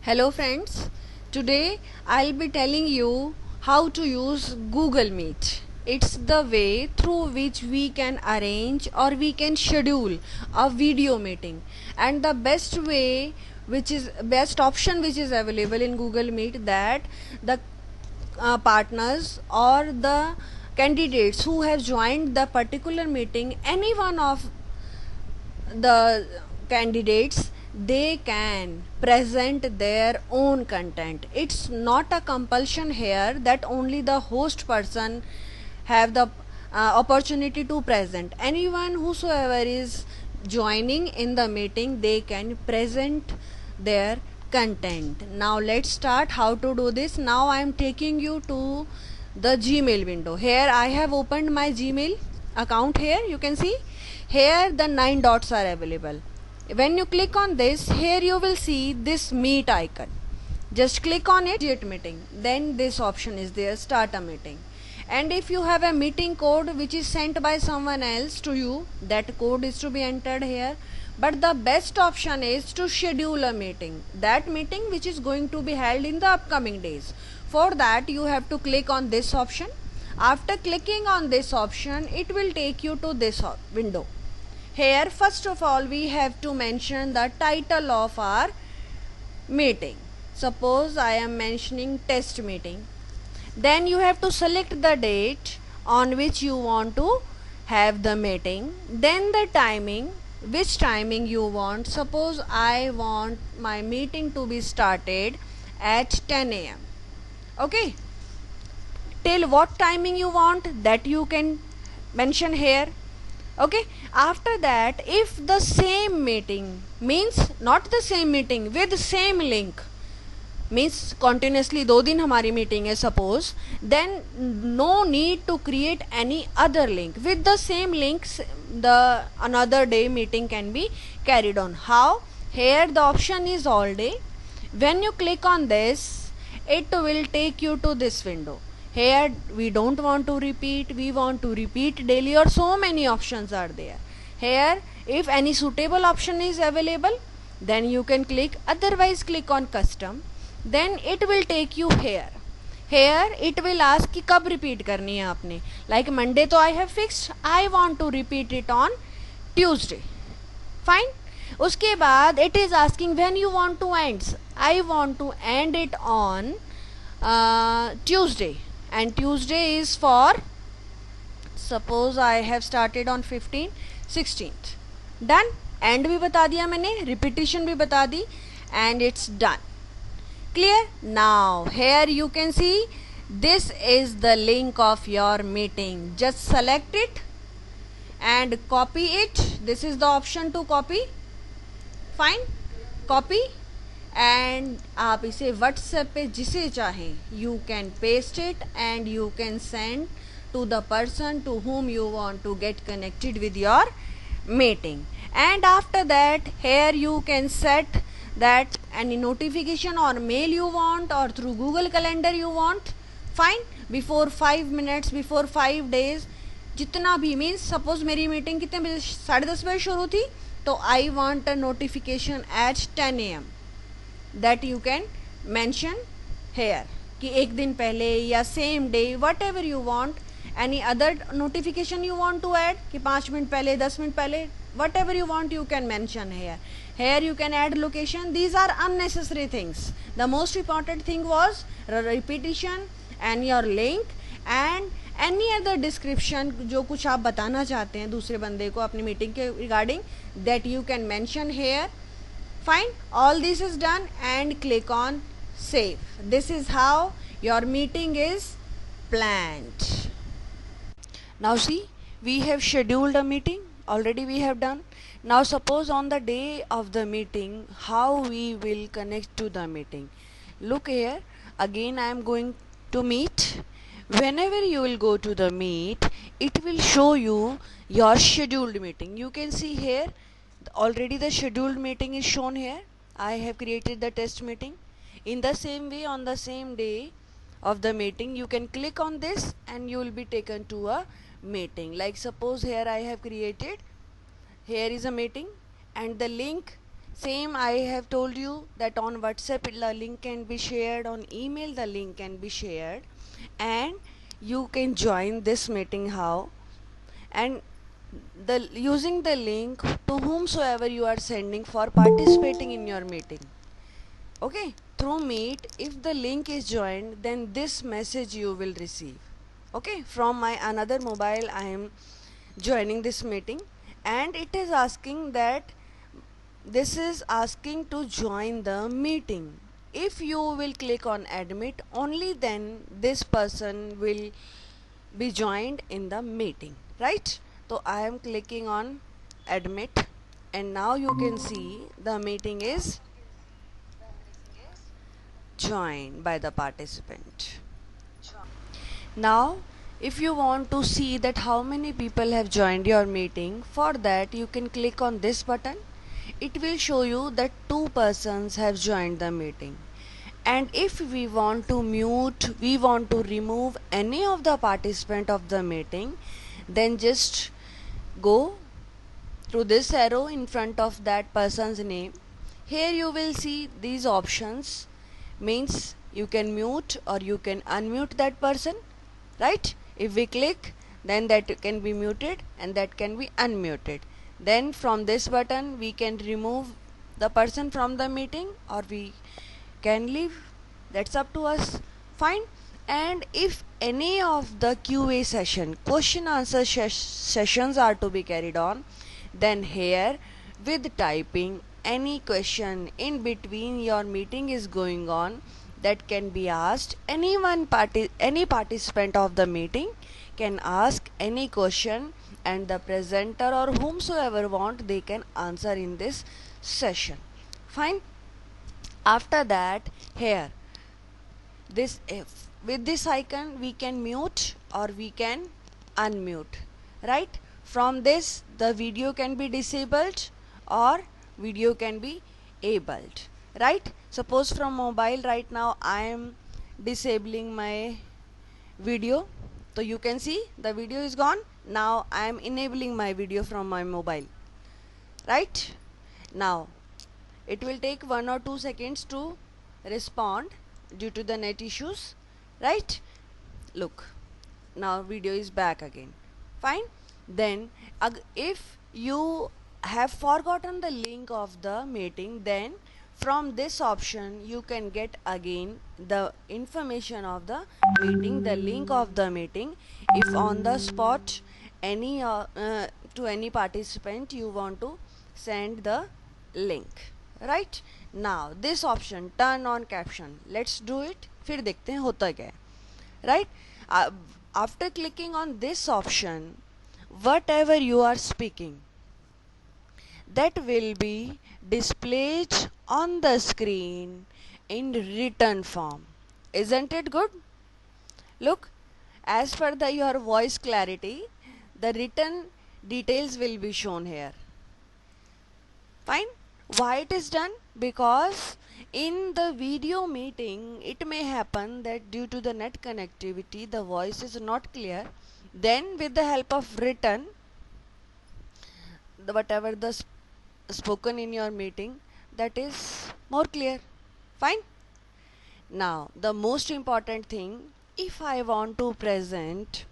Hello friends, today I'll be telling you how to use Google Meet. It's the way through which we can arrange or we can schedule a video meeting, and the best option which is available in Google Meet, that the partners or the candidates who have joined the particular meeting, any one of the candidates, they can present their own content. It's not a compulsion here that only the host person have the opportunity to present. Anyone whosoever is joining in the meeting, they can present their content. Now let's start how to do this. Now I am taking you to the Gmail window. Here I have opened my Gmail account. Here you can see, here the 9 dots are available. When you click on this, here you will see this meet icon. Just click on it, create meeting. Then this option is there, start a meeting. And if you have a meeting code which is sent by someone else to you, that code is to be entered here. But the best option is to schedule a meeting, that meeting which is going to be held in the upcoming days. For that you have to click on this option. After clicking on this option, it will take you to this window. Here first of all we have to mention the title of our meeting. Suppose I am mentioning test meeting. Then you have to select the date on which you want to have the meeting. Then the timing, which timing you want. Suppose I want my meeting to be started at 10 a.m. Okay. Till what timing you want, that you can mention here. Okay. After that, if the same meeting, means not the same meeting with the same link, means continuously 2 दिन हमारी meeting है suppose, then no need to create any other link. With the same links, the another day meeting can be carried on. How? Here the option is all day. When you click on this, it will take you to this window. Here we don't want to repeat, we want to repeat daily, or so many options are there. Here if any suitable option is available, then you can click, otherwise click on custom. Then it will take you here. Here it will ask कि कब repeat करनी है आपने. Like Monday तो I have fixed, I want to repeat it on Tuesday. Fine. उसके बाद it is asking when you want to end. I want to end it on Tuesday, and Tuesday is for, suppose I have started on 15th, 16th. Done. End भी बता दिया मैंने, repetition भी बता दी, and it's done. Clear? Now here you can see, this is the link of your meeting. Just select it and copy it. This is the option to copy. Fine. Copy, and आप इसे WhatsApp पे जिसे चाहें you can paste it and you can send to the person to whom you want to get connected with your meeting. And after that, here you can set that any notification or mail you want, or through Google Calendar you want. Fine. Before 5 minutes, before 5 days, जितना भी, means suppose मेरी meeting कितने बजे, 10:30 बजे शुरू थी, तो I want a notification at 10 a.m. that you can mention here कि एक दिन पहले या same day, whatever you want. Any other notification you want to add कि 5 मिनट पहले, 10 मिनट पहले, whatever you want you can mention here. Here you can add location. These are unnecessary things. The most important thing was repetition and your link and any other description जो कुछ आप बताना चाहते हैं दूसरे बंदे को अपनी मीटिंग के regarding, that you can mention here. Fine. All this is done and click on save. This is how your meeting is planned. Now see, we have scheduled a meeting. Already we have done. Now suppose on the day of the meeting, how we will connect to the meeting. Look here, again I am going to meet. Whenever you will go to the meet, it will show you your scheduled meeting. You can see here, already the scheduled meeting is shown here. I have created the test meeting. In the same way, on the same day of the meeting, you can click on this and you will be taken to a meeting. Like suppose here I have created, here is a meeting and the link Same I have told you that on WhatsApp the link can be shared, on email the link can be shared, and you can join this meeting how, and the using the link to whomsoever you are sending for participating in your meeting. Okay, through Meet, if the link is joined, then this message you will receive. Okay, from my another mobile I am joining this meeting, and it is asking that this is asking to join the meeting. If you will click on admit, only then this person will be joined in the meeting, right? So I am clicking on admit, and now you can see the meeting is joined by the participant. Now if you want to see that how many people have joined your meeting, for that you can click on this button. It will show you that 2 persons have joined the meeting. And if we want to mute, we want to remove any of the participant of the meeting, then just go through this arrow in front of that person's name. Here you will see these options, means you can mute or you can unmute that person, right? If we click, then that can be muted and that can be unmuted. Then from this button we can remove the person from the meeting or we can leave. That's up to us. Fine. And if any of the QA session, question answer sessions are to be carried on, then here with typing any question in between your meeting is going on, that can be asked. Any participant of the meeting can ask any question, and the presenter or whomsoever want, they can answer in this session. Fine. After that, here this with this icon we can mute or we can unmute, right? From this the video can be disabled or video can be enabled, right? Suppose from mobile right now I am disabling my video, so you can see the video is gone. Now I am enabling my video from my mobile, right? Now it will take 1 or 2 seconds to respond due to the net issues, right? Look, now video is back again. Fine. Then if you have forgotten the link of the meeting, then from this option you can get again the information of the meeting, the link of the meeting, if on the spot any to any participant you want to send the link, right? Now this option, turn on caption, let's do it, फिर देखते हैं होता क्या है, right? After clicking on this option, whatever you are speaking, that will be displayed on the screen in written form. Isn't it good? Look, as per your voice clarity, the written details will be shown here. Fine. Why it is done? Because in the video meeting it may happen that due to the net connectivity the voice is not clear. Then with the help of written, whatever the spoken in your meeting, that is more clear. Fine. Now the most important thing, if I want to present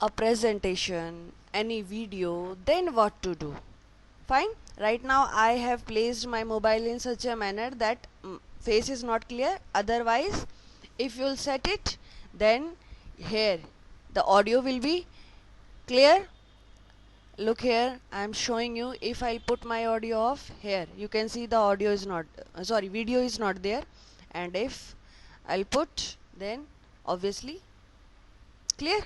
a presentation, any video, then what to do? Fine. Right now I have placed my mobile in such a manner that face is not clear. Otherwise, if you will set it, then here the audio will be clear. Look here, I am showing you. If I'll put my audio off, here you can see the audio is not video is not there, and if I'll put, then obviously clear.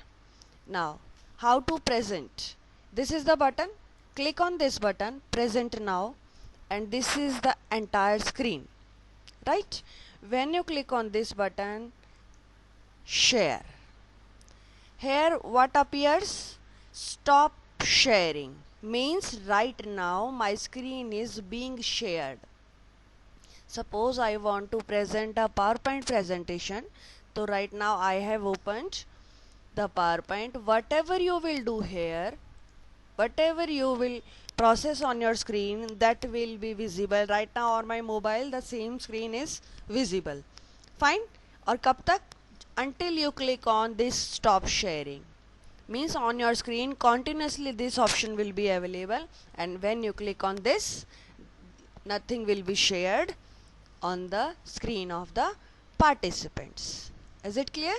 Now how to present? This is the button. Click on this button, present now, and this is the entire screen, right? When you click on this button, share, here what appears? Stop sharing, means right now my screen is being shared. Suppose I want to present a PowerPoint presentation, so right now I have opened the PowerPoint. Whatever you will do here, whatever you will process on your screen that will be visible. Right now on my mobile the same screen is visible. Fine. और कब तक? Until you click on this stop sharing. Means on your screen continuously this option will be available, and when you click on this, nothing will be shared on the screen of the participants. Is it clear?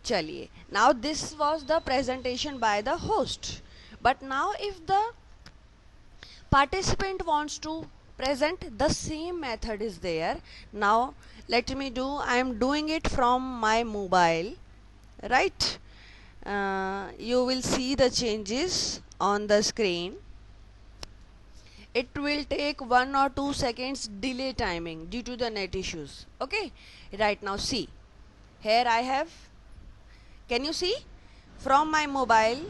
Chaliye. Now this was the presentation by the host. But now if the participant wants to present, the same method is there. Now let me do, I am doing it from my mobile, right? You will see the changes on the screen. It will take 1 or 2 seconds delay timing due to the net issues. Okay, right now see, here I have, can you see, from my mobile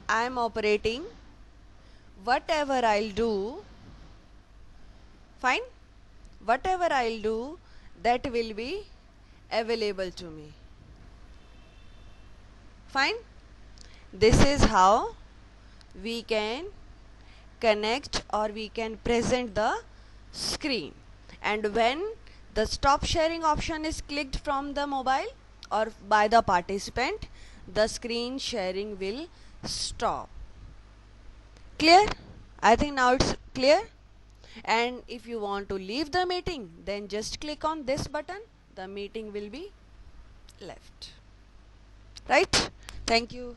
I am operating. Whatever I'll do, fine, whatever I'll do, that will be available to me. Fine. This is how we can connect or we can present the screen. And when the stop sharing option is clicked from the mobile or by the participant, the screen sharing will stop. Clear? I think now it's clear. And if you want to leave the meeting, then just click on this button. The meeting will be left. Right? Thank you.